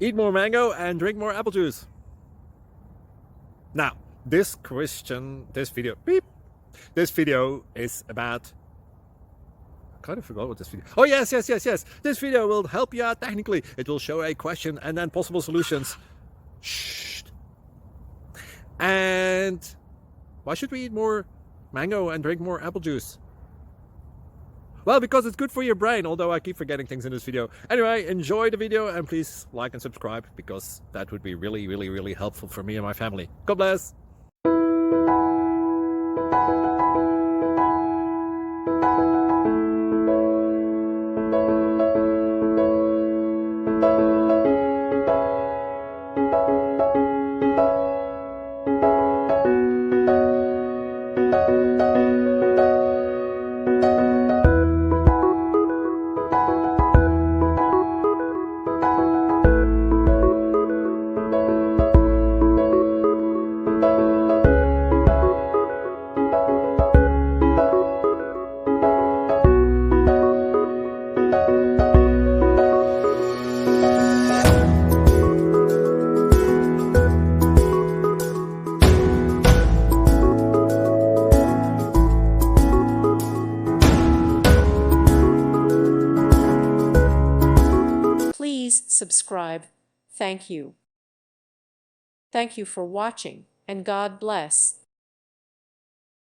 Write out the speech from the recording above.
Eat more mango and drink more apple juice. Now, this video is about, I kind of forgot what this video. Oh, yes. This video will help you out technically. It will show a question and then possible solutions. Shh. And why should we eat more mango and drink more apple juice? Well, because it's good for your brain, although I keep forgetting things in this video. Anyway, enjoy the video and please like and subscribe, because that would be really helpful for me and my family. God bless! Please subscribe. Thank you. Thank you for watching, and God bless.